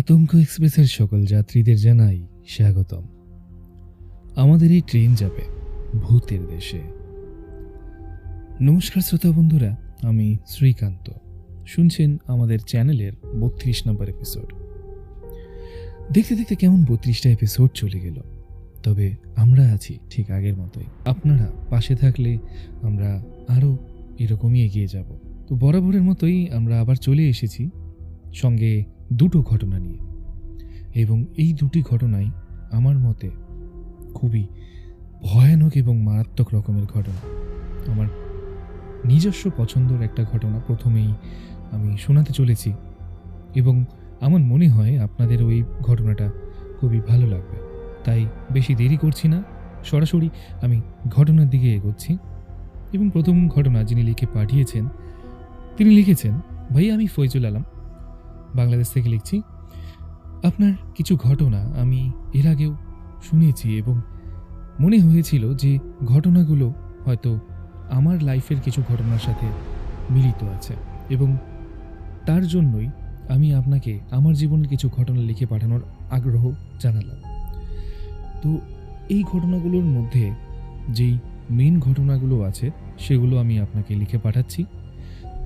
আতঙ্ক এক্সপ্রেসের সকল যাত্রীদের জানাই স্বাগতম। আমাদের এই ট্রেন যাবে ভূতের দেশে। নমস্কার শ্রোতা বন্ধুরা, আমি শ্রীকান্ত। শুনছেন আমাদের চ্যানেলের 32 নম্বর এপিসোড। দেখতে দেখতে কেমন 32টা এপিসোড চলে গেল, তবে আমরা আছি ঠিক আগের মতোই। আপনারা পাশে থাকলে আমরা আরও এরকমই এগিয়ে যাব। তো বরাবরের মতোই আমরা আবার চলে এসেছি সঙ্গে দুটো ঘটনা নিয়ে, এবং এই দুটি ঘটনাই আমার মতে খুবই ভয়ানক এবং মারাত্মক রকমের ঘটনা। আমার নিজস্ব পছন্দের একটা ঘটনা প্রথমেই আমি শোনাতে চলেছি, এবং আমার মনে হয় আপনাদের ওই ঘটনাটা খুবই ভালো লাগবে। তাই বেশি দেরি করছি না, সরাসরি আমি ঘটনার দিকে এগোচ্ছি। এবং প্রথম ঘটনা যিনি লিখে পাঠিয়েছেন, তিনি লিখেছেন, ভাই আমি ফয়জুল আলম, বাংলাদেশ থেকে লিখছি। আপনার কিছু ঘটনা আমি এর আগেও শুনেছি এবং মনে হয়েছিল যে ঘটনাগুলো হয়তো আমার লাইফের কিছু ঘটনার সাথে মিলিত আছে, এবং তার জন্যই আমি আপনাকে আমার জীবনের কিছু ঘটনা লিখে পাঠানোর আগ্রহ জানালাম। তো এই ঘটনাগুলোর মধ্যে যেই মেন ঘটনাগুলো আছে সেগুলো আমি আপনাকে লিখে পাঠাচ্ছি।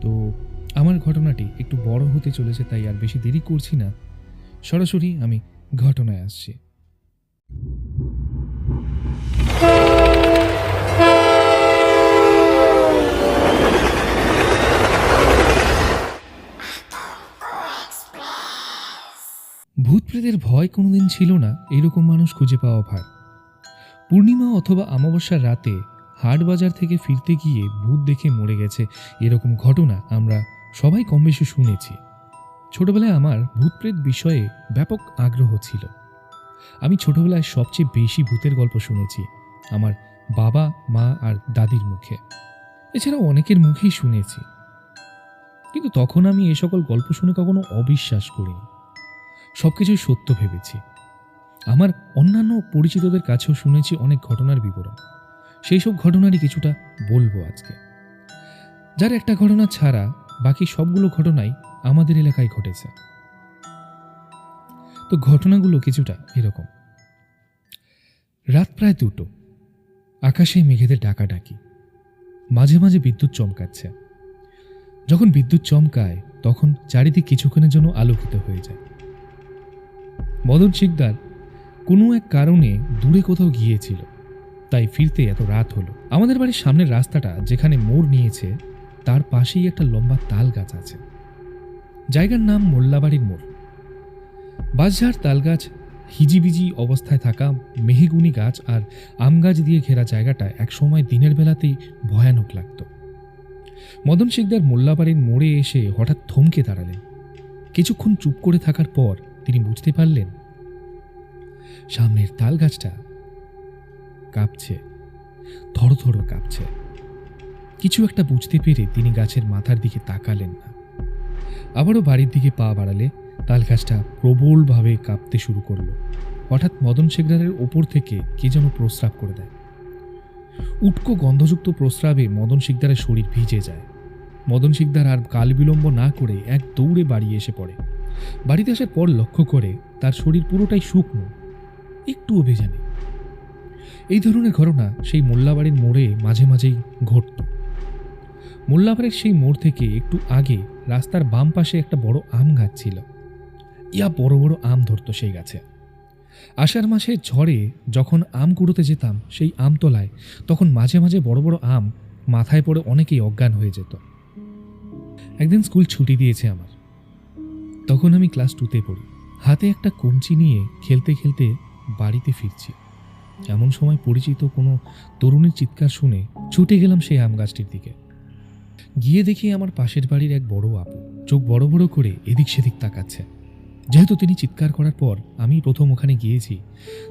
তো আমার ঘটনাটি একটু বড় হতে চলেছে, তাই আর বেশি দেরি করছি না, সরাসরি আমি ঘটনায় আসছি। ভূতপ্রেতের ভয় কোনোদিন ছিল না এরকম মানুষ খুঁজে পাওয়া ভার। পূর্ণিমা অথবা অমাবস্যার রাতে হাট বাজার থেকে ফিরতে গিয়ে ভূত দেখে মরে গেছে, এরকম ঘটনা আমরা সবাই কম বেশি শুনেছি। ছোটবেলায় আমার ভূতপ্রেত বিষয়ে ব্যাপক আগ্রহ ছিল। আমি ছোটবেলায় সবচেয়ে বেশি ভূতের গল্প শুনেছি আমার বাবা, মা আর দাদির মুখে। এছাড়াও অনেকের মুখেই শুনেছি, কিন্তু তখন আমি এ সকল গল্প শুনে কখনো অবিশ্বাস করিনি, সবকিছুই সত্য ভেবেছি। আমার অন্যান্য পরিচিতদের কাছেও শুনেছি অনেক ঘটনার বিবরণ, সেই সব ঘটনারই কিছুটা বলবো আজকে। যার একটা ঘটনা ছাড়া বাকি সবগুলো ঘটনাই আমাদের এলাকায় ঘটেছে। তো ঘটনাগুলো কিছুটা এরকম। রাত প্রায় 2টো, আকাশে মেঘেদের ডাকাডাকি, মাঝে মাঝে বিদ্যুৎ চমকাচ্ছে। যখন বিদ্যুৎ চমকায় তখন চারিদিক কিছুক্ষণের জন্য আলোকিত হয়ে যায়। মদন শিকদার কোনো এক কারণে দূরে কোথাও গিয়েছিল, তাই ফিরতে এত রাত হলো। আমাদের বাড়ির সামনের রাস্তাটা যেখানে মোড় নিয়েছে তার পাশেই একটা লম্বা তাল গাছ আছে। জায়গার নাম মোল্লাবাড়ির মোড়। বাঁশঝাড়, তাল গাছ, হিজিবিজি অবস্থায় থাকা মেহগুনি গাছ আর আম গাছ দিয়ে ঘেরা জায়গাটা একসময় দিনের বেলাতেই ভয়ানক লাগত। মদন শিকদার মোল্লাবাড়ির মোড়ে এসে হঠাৎ থমকে দাঁড়ালেন। কিছুক্ষণ চুপ করে থাকার পর তিনি বুঝতে পারলেন সামনের তাল গাছটা কাঁপছে, থরথর কাঁপছে। কিছু একটা বুঝতে পেরে তিনি গাছের মাথার দিকে তাকালেন না। আবারও বাড়ির দিকে পা বাড়ালে তাল গাছটা প্রবলভাবে কাঁপতে শুরু করলো। হঠাৎ মদন শিকদারের ওপর থেকে কে যেন প্রস্রাব করে দেয়। উটকো গন্ধযুক্ত প্রস্রাবে মদন শিকদারের শরীর ভিজে যায়। মদন শিকদার আর কাল বিলম্ব না করে এক দৌড়ে বাড়ি এসে পড়ে। বাড়িতে আসার পর লক্ষ্য করে তার শরীর পুরোটাই শুকনো, একটুও ভেজা নেই। এই ধরনের ঘটনা সেই মোল্লাবাড়ির মোড়ে মাঝে মাঝেই ঘটত। মোল্লাবাড়ির সেই মোড় থেকে একটু আগে রাস্তার বাম পাশে একটা বড় আম গাছ ছিল। ইয়া বড় বড় আম ধরত সেই গাছে। আষাঢ় মাসে ঝড়ে যখন আম কুড়োতে যেতাম সেই আমতলায়, তখন মাঝে মাঝে বড় বড় আম মাথায় পড়ে অনেকেই অজ্ঞান হয়ে যেত। একদিন স্কুল ছুটি দিয়েছে আমার, তখন আমি ক্লাস 2তে পড়ি। হাতে একটা কঞ্চি নিয়ে খেলতে খেলতে বাড়িতে ফিরছি। এমন সময় পরিচিত কোনো তরুণীর চিৎকার শুনে ছুটে গেলাম সেই আম গাছটির দিকে। গিয়ে দেখি আমার পাশের বাড়ির এক বড় আপু চোখ বড় বড় করে এদিক সেদিক তাকাচ্ছে। যেহেতু তিনি চিৎকার করার পর আমি প্রথম ওখানে গিয়েছি,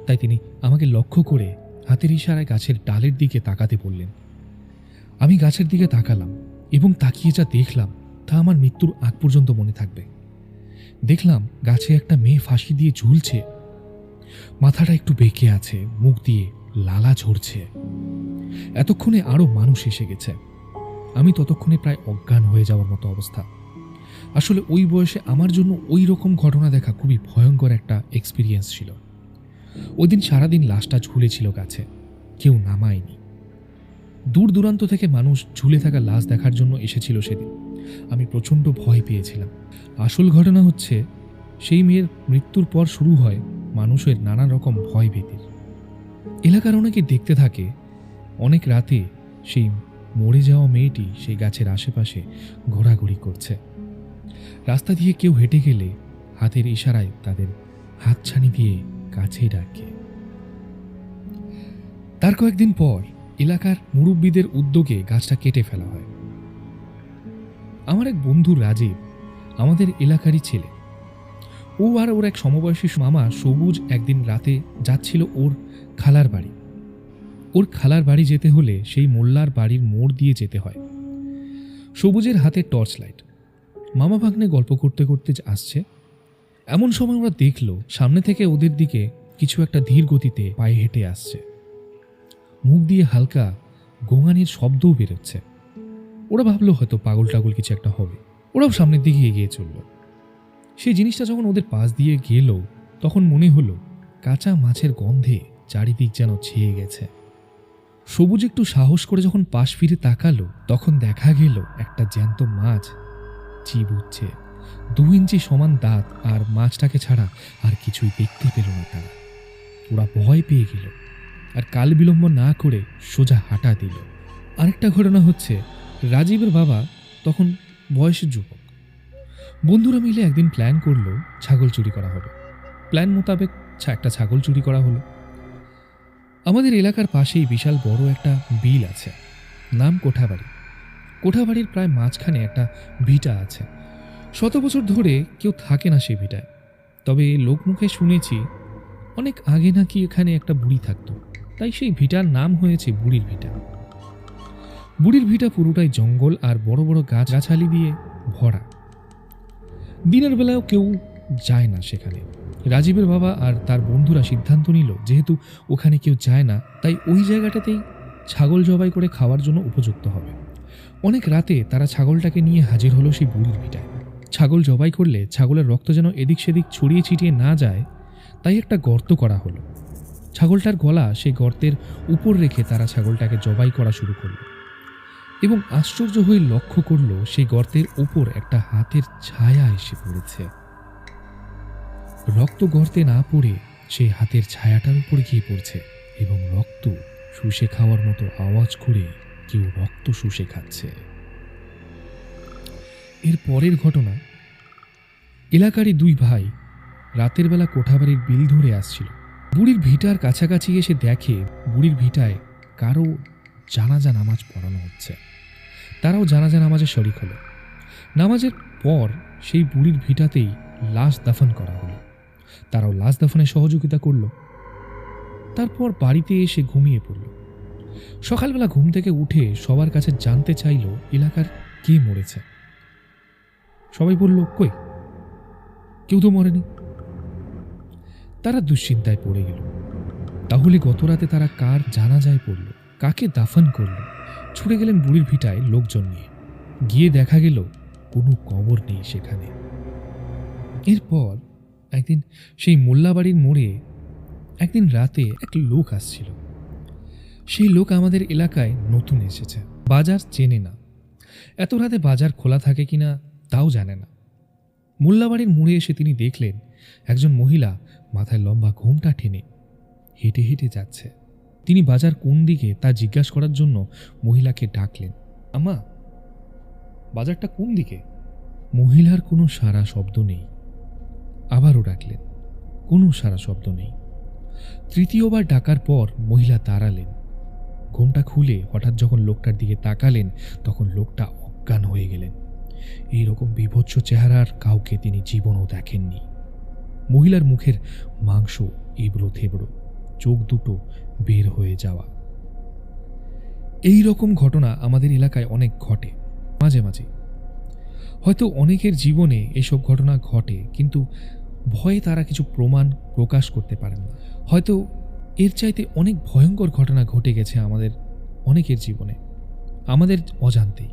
তাই তিনি আমাকে লক্ষ্য করে হাতের ইশারায় গাছের ডালের দিকে তাকাতে বললেন। আমি গাছের দিকে তাকালাম এবং তাকিয়ে যা দেখলাম তা আমার মৃত্যুর আগ পর্যন্ত মনে থাকবে। দেখলাম গাছে একটা মেয়ে ফাঁসি দিয়ে ঝুলছে, মাথাটা একটু বেঁকে আছে, মুখ দিয়ে লালা ঝরছে। এতক্ষণে আরো মানুষ এসে গেছে। আমি ততক্ষণে প্রায় অজ্ঞান হয়ে যাওয়ার মতো অবস্থা। আসলে ওই বয়সে আমার জন্য ওই রকম ঘটনা দেখা খুবই ভয়ঙ্কর একটা এক্সপিরিয়েন্স ছিল। ওই দিন সারাদিন লাশটা ঝুলেছিল গাছে, কেউ নামায়নি। দূর দূরান্ত থেকে মানুষ ঝুলে থাকা লাশ দেখার জন্য এসেছিল সেদিন। আমি প্রচণ্ড ভয় পেয়েছিলাম। আসল ঘটনা হচ্ছে, সেই মেয়ের মৃত্যুর পর শুরু হয় মানুষের নানা রকম ভয় ভীতির। এলাকার অনেকে দেখতে থাকে অনেক রাতে সেই মরে যাওয়া মেয়েটি সেই গাছের আশেপাশে ঘোরাঘুরি করছে। রাস্তা দিয়ে কেউ হেঁটে গেলে হাতের ইশারায় তাদের হাতছানি দিয়ে কাছে ডাকে। তার কয়েকদিন পর এলাকার মুরব্বীদের উদ্যোগে গাছটা কেটে ফেলা হয়। আমার এক বন্ধু রাজীব আমাদের এলাকারই ছেলে। ও আর ওর এক সমবয়সী মামা সবুজ একদিন রাতে যাচ্ছিল ওর খালার বাড়ি। ওর খালার বাড়ি যেতে হলে সেই মোল্লার বাড়ির মোড় দিয়ে যেতে হয়। সবুজের হাতে টর্চ লাইট। মামা ভাগ্নে গল্প করতে করতে আসছে। এমন সময় ওরা দেখল সামনে থেকে ওদের দিকে কিছু একটা ধীর গতিতে পায়ে হেঁটে আসছে। মুখ দিয়ে হালকা গোঙানির শব্দও বেরোচ্ছে। ওরা ভাবলো হয়তো পাগল টাগল কিছু একটা হবে। ওরাও সামনের দিকে এগিয়ে চলল। সেই জিনিসটা যখন ওদের পাশ দিয়ে গেল তখন মনে হলো কাঁচা মাছের গন্ধে চারিদিক যেন ছেয়ে গেছে। সবুজ একটু সাহস করে যখন পাশ ফিরে তাকালো তখন দেখা গেল একটা জ্যান্ত মাছ চিবুচ্ছে। 2 ইঞ্চি সমান দাঁত, আর মাছটাকে ছাড়া আর কিছুই দেখতে পেল না তারা। ওরা ভয় পেয়ে গেল আর কাল বিলম্ব না করে সোজা হাঁটা দিল। আরেকটা ঘটনা হচ্ছে, রাজীবের বাবা তখন বয়সের যুবক। বন্ধুরা মিলে একদিন প্ল্যান করলো ছাগল চুরি করা হবে। প্ল্যান মোতাবেক একটা ছাগল চুরি করা হলো। আমাদের এলাকার পাশেই বিশাল বড় একটা বিল আছে, নাম কোঠাবাড়ি। কোঠাবাড়ির প্রায় মাঝখানে একটা ভিটা আছে। 100 বছর ধরে কেউ থাকে না সেই ভিটায়, তবে লোকমুখে শুনেছি অনেক আগে নাকি এখানে একটা বুড়ি থাকতো, তাই সেই ভিটার নাম হয়েছে বুড়ির ভিটা। বুড়ির ভিটা পুরোটাই জঙ্গল আর বড় বড় গাছগাছালি দিয়ে ভরা। দিনের বেলায়ও কেউ যায় না সেখানে। রাজীবের বাবা আর তার বন্ধুরা সিদ্ধান্ত নিল যেহেতু ওখানে কেউ যায় না, তাই ওই জায়গাটাতেই ছাগল জবাই করে খাওয়ার জন্য উপযুক্ত হবে। অনেক রাতে তারা ছাগলটাকে নিয়ে হাজির হলো সেই বুড়ির ভিটায়। ছাগল জবাই করলে ছাগলের রক্ত যেন এদিক সেদিক ছড়িয়ে ছিটিয়ে না যায়, তাই একটা গর্ত করা হলো। ছাগলটার গলা সেই গর্তের উপর রেখে তারা ছাগলটাকে জবাই করা শুরু করলো এবং আশ্চর্য হয়ে লক্ষ্য করলো সেই গর্তের উপর একটা হাতের ছায়া এসে পড়েছে। রক্ত গর্তে না পড়ে সেই হাতের ছায়াটার উপর গিয়ে পড়ছে এবং রক্ত শুষে খাওয়ার মতো আওয়াজ করে কেউ রক্ত শুষে খাচ্ছে। এর পরের ঘটনা, এলাকারই 2 ভাই রাতের বেলা কোঠাবাড়ির বিল ধরে আসছিল। বুড়ির ভিটার কাছাকাছি এসে দেখে বুড়ির ভিটায় কারো জানাজা নামাজ পড়ানো হচ্ছে। তারাও জানাজা নামাজে শরিক হলো। নামাজের পর সেই বুড়ির ভিটাতেই লাশ দাফন করা হলো। তারাও লাশ দাফনে সহযোগিতা করল। তারপর বাড়িতে এসে ঘুমিয়ে পড়ল। সকালবেলা ঘুম থেকে উঠে সবার কাছে জানতে চাইল এলাকার কে মরেছে। সবাই বলল, কই, কেউ তো মরেনি। তারা দুশ্চিন্তায় পড়ে গেল। তাহলে গত রাতে তারা কার জানাজায় পড়ল, কাকে দাফন করল? ছুটে গেলেন বুড়ির ভিটায় লোকজন নিয়ে। গিয়ে দেখা গেল কোনো কবর নেই সেখানে। এরপর একদিন সেই মোল্লাবাড়ির মোড়ে একদিন রাতে এক লোক আসছিল। সেই লোক আমাদের এলাকায় নতুন এসেছে, বাজার চেনে না। এত রাতে বাজার খোলা থাকে কিনা তাও জানে না। মোল্লাবাড়ির মোড়ে এসে তিনি দেখলেন একজন মহিলা মাথায় লম্বা ঘোমটা টেনে হেঁটে হেঁটে যাচ্ছে। তিনি বাজার কোন দিকে তা জিজ্ঞাসা করার জন্য মহিলাকে ডাকলেন, আমা, বাজারটা কোন দিকে? মহিলার কোনো সাড়া শব্দ নেই। আবারও ডাকলেন, কোনো সাড়া শব্দ নেই। তৃতীয়বার ডাকার পর মহিলা দাঁড়ালেন। ঘোমটা খুলে হঠাৎ যখন লোকটার দিকে তাকালেন তখন লোকটা অজ্ঞান হয়ে গেলেন। এইরকম বিভৎস চেহারার কাউকে তিনি জীবনও দেখেননি। মহিলার মুখের মাংস এবড়ো থেবড়ো, চোখ দুটো বের হয়ে যাওয়া। এই রকম ঘটনা আমাদের এলাকায় অনেক ঘটে মাঝে মাঝে। হয়তো অনেকের জীবনে এসব ঘটনা ঘটে, কিন্তু ভয়ে তারা কিছু প্রমাণ প্রকাশ করতে পারেন না। হয়তো এর চাইতে অনেক ভয়ঙ্কর ঘটনা ঘটে গেছে আমাদের অনেকের জীবনে, আমাদের অজান্তেই।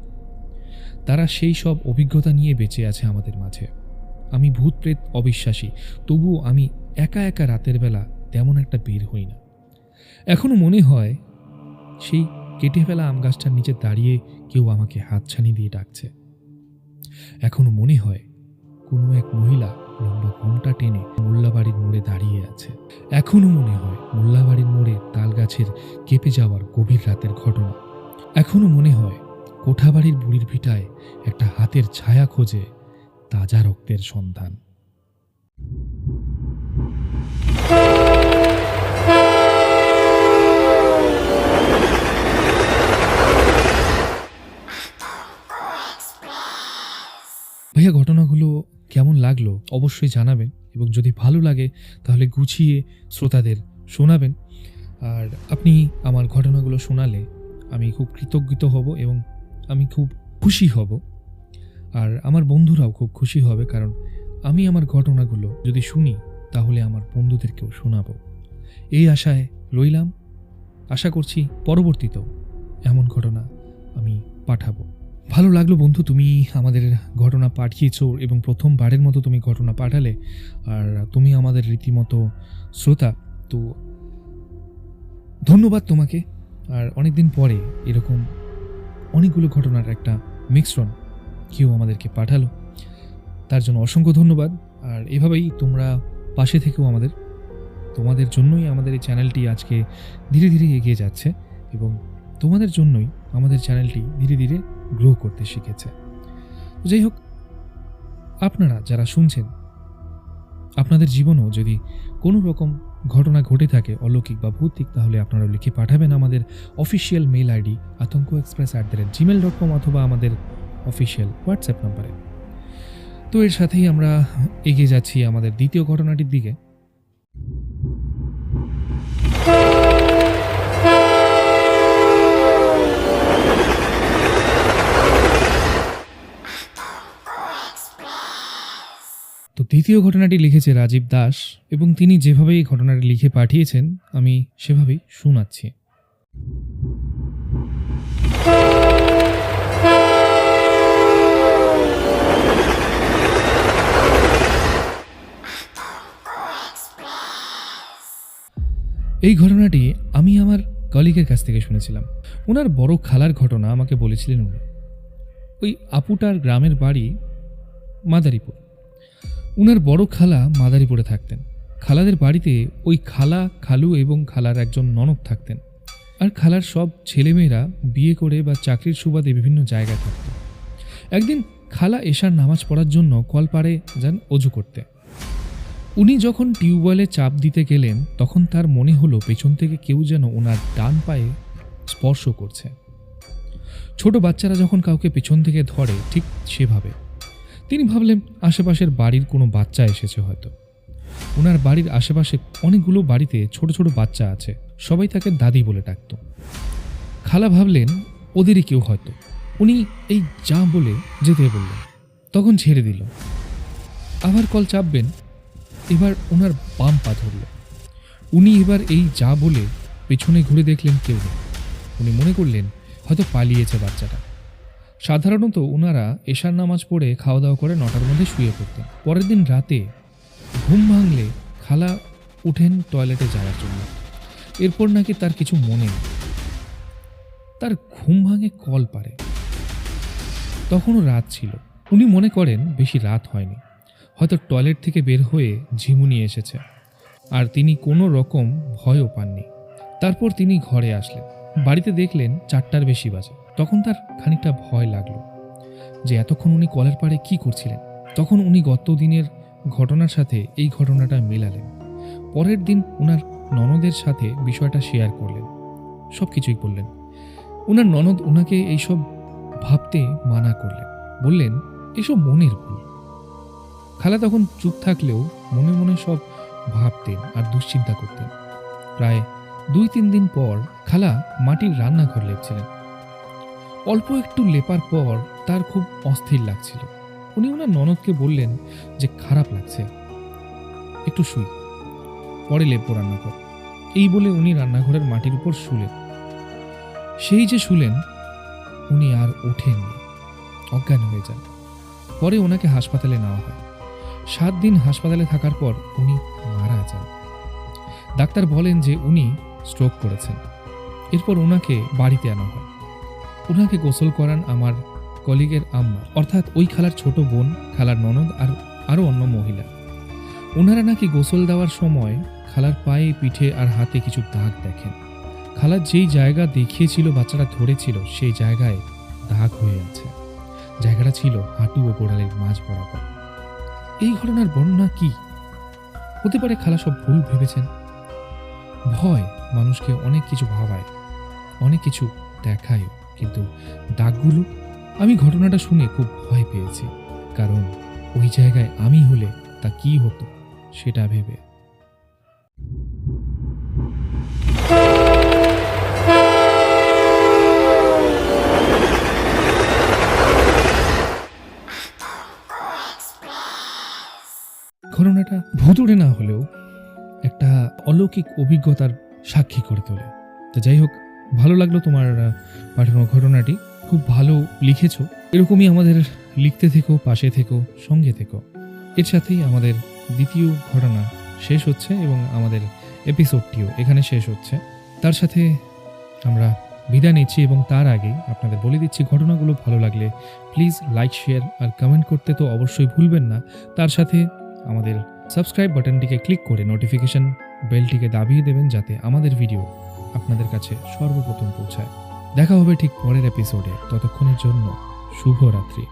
তারা সেই সব অভিজ্ঞতা নিয়ে বেঁচে আছে আমাদের মাঝে। আমি ভূত প্রেত অবিশ্বাসী, তবুও আমি একা একা রাতের বেলা তেমন একটা বের হই না। এখনো মনে হয় সেই কেটে ফেলা আম গাছটার নিচে দাঁড়িয়ে কেউ আমাকে হাতছানি দিয়ে ডাকছে। এখনো মনে হয় কোনো এক মহিলা লম্বা ঘোমটা টেনে মোল্লাবাড়ির মোড়ে দাঁড়িয়ে আছে। এখনো মনে হয় মোল্লাবাড়ির মোড়ে তাল গাছের কেঁপে যাওয়ার গভীর রাতের ঘটনা। এখনো মনে হয় কোঠাবাড়ির বুড়ির ভিটায় একটা হাতের ছায়া খোঁজে তাজা রক্তের সন্ধান। ভাইয়া, ঘটনাগুলো কেমন লাগলো অবশ্যই জানাবেন, এবং যদি ভালো লাগে তাহলে গুছিয়ে শ্রোতাদের শোনাবেন। আর আপনি আমার ঘটনাগুলো শোনালে আমি খুব কৃতজ্ঞ হব এবং আমি খুব খুশি হব। আর আমার বন্ধুরাও খুব খুশি হবে, কারণ আমি আমার ঘটনাগুলো যদি শুনি তাহলে আমার বন্ধুদেরকেও শোনাবো। এই আশায় রইলাম। আশা করছি পরবর্তীতেও এমন ঘটনা আমি পাঠাবো। ভালো লাগলো বন্ধু, তুমি আমাদের ঘটনা পাঠিয়েছো এবং প্রথমবারের মতো তুমি ঘটনা পাঠালে। আর তুমি আমাদের রীতিমতো শ্রোতা, তো ধন্যবাদ তোমাকে। আর অনেকদিন পরে এরকম অনেকগুলো ঘটনার একটা মিশ্রণ কেউ আমাদেরকে পাঠালো, তার জন্য অসংখ্য ধন্যবাদ। আর এভাবেই তোমরা পাশে থেকেও তোমাদের জন্যই আমাদের এই চ্যানেলটি আজকে ধীরে ধীরে এগিয়ে যাচ্ছে, এবং তোমাদের জন্যই আমাদের চ্যানেলটি ধীরে ধীরে গ্রো করতে শিখেছে। যাই হোক, আপনারা যারা শুনছেন, আপনাদের জীবনেও যদি কোনো রকম ঘটনা ঘটে থাকে অলৌকিক বা ভৌতিক, তাহলে আপনারা লিখে পাঠাবেন আমাদের অফিসিয়াল মেল আইডি atankoexpress@gmail.com অথবা আমাদের অফিসিয়াল হোয়াটসঅ্যাপ নাম্বারে। তো এর সাথেই আমরা এগিয়ে যাচ্ছি আমাদের দ্বিতীয় ঘটনাটির দিকে। তো দ্বিতীয় ঘটনাটি লিখেছে রাজীব দাস, এবং তিনি যেভাবে এই ঘটনাটি লিখে পাঠিয়েছেন আমি সেভাবেই শোনাচ্ছি। এই ঘটনাটি আমি আমার কলিগের কাছ থেকে শুনেছিলাম। ওনার বড় খালার ঘটনা আমাকে বলেছিলেন উনি। ওই আপুটার গ্রামের বাড়ি মাদারীপুর। উনার বড় খালা মাদারীপুরে থাকতেন। খালাদের বাড়িতে ওই খালা, খালু এবং খালার একজন ননদ থাকতেন। আর খালার সব ছেলেমেয়েরা বিয়ে করে বা চাকরির সুবাদে বিভিন্ন জায়গায় থাকত। একদিন খালা এশার নামাজ পড়ার জন্য কলপাড়ে যান অজু করতে। উনি যখন টিউবওয়েলে চাপ দিতে গেলেন, তখন তার মনে হলো পেছন থেকে কেউ যেন ওনার ডান পায়ে স্পর্শ করছে। ছোট বাচ্চারা যখন কাউকে পেছন থেকে ধরে, ঠিক সেভাবে তিনি ভাবলেন আশেপাশের বাড়ির কোনো বাচ্চা এসেছে হয়তো। ওনার বাড়ির আশেপাশে অনেকগুলো বাড়িতে ছোট ছোট বাচ্চা আছে, সবাই তাকে দাদি বলে ডাকত। খালা ভাবলেন ওদেরই কেউ হয়তো। উনি এই যা বলে যেতে বললেন, তখন ছেড়ে দিল। আবার কল চাপবেন, এবার ওনার বাম পা ধরল। উনি এবার এই যা বলে পেছনে ঘুরে দেখলেন কেউ নেই। উনি মনে করলেন হয়তো পালিয়েছে বাচ্চাটা। সাধারণত ওনারা এশার নামাজ পড়ে খাওয়া দাওয়া করে 9টার মধ্যে শুয়ে পড়তেন। পরের দিন রাতে ঘুম ভাঙলে খালা উঠেন টয়লেটে যাওয়ার জন্য। এরপর নাকি তার কিছু মনে নেই। তার ঘুম ভাঙে কল পারে। তখনও রাত ছিল। উনি মনে করেন বেশি রাত হয়নি, হয়তো টয়লেট থেকে বের হয়ে ঝিমুনি এসেছে, আর তিনি কোনো রকম ভয়ও পাননি। তারপর তিনি ঘরে আসলেন। বাড়িতে দেখলেন 4টার বেশি বাজে। তখন তার খানিকটা ভয় লাগলো যে এতক্ষণ উনি কলের পাড়ে কি করছিলেন। তখন উনি গত দিনের ঘটনার সাথে এই ঘটনাটা মেলালেন। পরের দিন ওনার ননদের সাথে বিষয়টা শেয়ার করলেন, সব কিছুই বললেন। ওনার ননদ ওনাকে এইসব ভাবতে মানা করলেন, বললেন এসব মনের ভুল। খালা তখন চুপ থাকলেও মনে মনে সব ভাবতেন আর দুশ্চিন্তা করতেন। প্রায় 2-3 দিন পর খালা মাটির রান্নাঘর লেপছিলেন। অল্প একটু লেপার পর তার খুব অস্থির লাগছিল। উনি ওনার ননদকে বললেন যে খারাপ লাগছে, একটু শুই, পরে লেপবো রান্নাঘর। এই বলে উনি রান্নাঘরের মাটির উপর শুলেন। সেই যে শুলেন, উনি আর ওঠেননি। অজ্ঞান হয়ে যান। পরে ওনাকে হাসপাতালে নেওয়া হয়। 7 দিন হাসপাতালে থাকার পর উনি মারা যান। ডাক্তার বলেন যে উনি স্ট্রোক করেছেন। এরপর ওনাকে বাড়িতে আনা হয়। ওনাকে গোসল করান আমার কলিগের আম্মা, অর্থাৎ ওই খালার ছোট বোন, খালার ননদ আর আরও অন্য মহিলা। ওনারা নাকি গোসল দেওয়ার সময় খালার পায়ে, পিঠে আর হাতে কিছু দাগ দেখেন। খালার যেই জায়গা দেখিয়েছিল বাচ্চারা ধরেছিল সেই জায়গায় দাগ হয়ে আছে। জায়গাটা ছিল হাঁটু ও গোড়ালির মাঝ বরাবর। এই ঘটনার বর্ণনা কি হতে পারে? খালা সব ভুল ভেবেছেন। ভয় মানুষকে অনেক কিছু ভাবায়, অনেক কিছু দেখায়, কিন্তু দাগগুলো, আমি ঘটনাটা শুনে খুব ভয় পেয়েছি, কারণ ওই জায়গায় আমি হলে তা কি হতো সেটা ভেবে। ঘটনাটা ভুতুড়ে না হলেও একটা অলৌকিক অভিজ্ঞতার সাক্ষী করে তোলে। তো যাই হোক, ভালো লাগলো তোমার পাঠানো ঘটনাটি, খুব ভালো লিখেছো। এরকমই আমাদের লিখতে থেকো, পাশে থেকো, সঙ্গে থেকো। এর সাথেই আমাদের দ্বিতীয় ঘটনা শেষ হচ্ছে এবং আমাদের এপিসোডটিও এখানে শেষ হচ্ছে। তার সাথে আমরা বিদায় নিচ্ছি এবং তার আগে আপনাদের বলে দিচ্ছি, ঘটনাগুলো ভালো লাগলে প্লিজ লাইক, শেয়ার আর কমেন্ট করতে তো অবশ্যই ভুলবেন না। তার সাথে আমাদের সাবস্ক্রাইব বাটনটিকে ক্লিক করে নোটিফিকেশন বেলটিকে দাবিয়ে দেবেন, যাতে আমাদের ভিডিও আপনাদের কাছে সর্বপ্রথম পৌঁছায়। দেখা হবে ঠিক পরের এপিসোডে। ততক্ষণের জন্য শুভরাত্রি।